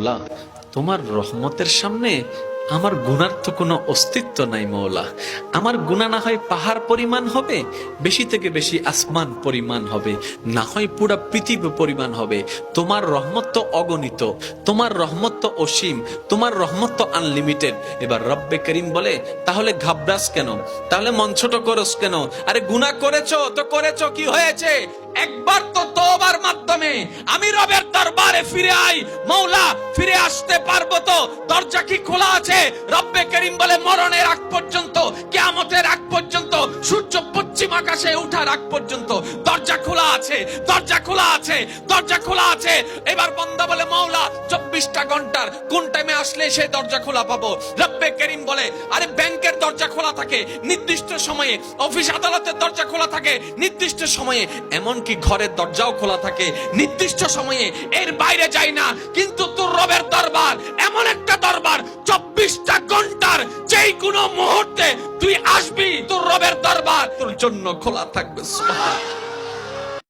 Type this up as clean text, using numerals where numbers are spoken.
মৌলা, তোমার রহমতের সামনে আমার গুনার তো কোনো অস্তিত্ব নাই মৌলা। আমার গুনাহ না হয় পাহাড় পরিমাণ হবে, বেশি থেকে বেশি আসমান পরিমাণ হবে, না হয় পুরা পৃথিবী পরিমাণ হবে। তোমার রহমত তো অগণিত, তোমার রহমত তো অসীম, তোমার রহমত তো আনলিমিটেড। এবার রব্বে করিম বলে, তাহলে ঘাবড়াস কেন, তাহলে মন ছোট করস কেন? আরে গুনাহ করেছো তো করেছো, কি হয়েছে? একবার তো তওবার মাধ্যমে আমি রবের দরবারে ফিরে আই। মৌলা, ফিরে আসতে পারবো তো? দরজা কি খোলা আছে? রব্বে করিম বলে, মরণের আগ পর্যন্ত, কিয়ামতের আগ পর্যন্ত, সূর্য পশ্চিম আকাশে ওঠার আগ পর্যন্ত দরজা খোলা আছে, দরজা খোলা আছে, দরজা খোলা আছে। এবার বান্দা বলে, মৌলা 24টা ঘন্টার কোন টাইমে আসলে সেই দরজা খোলা পাবো? রব্বে করিম বলে, আরে ব্যাংকের দরজা খোলা থাকে নির্দিষ্ট সময়ে, অফিস আদালতের দরজা খোলা থাকে নির্দিষ্ট সময়ে, এমনকি ঘরের দরজাও খোলা থাকে নির্দিষ্ট সময়ে, এর বাইরে যাই না। কিন্তু তোর রবের দরবার এমন একটা দরবার, 24টা ঘন্টার যেই কোনো মুহূর্তে তুই আসবি, তোর রবের দরবার তোর জন্য খোলা থাকবে। সুবহানাল্লাহ।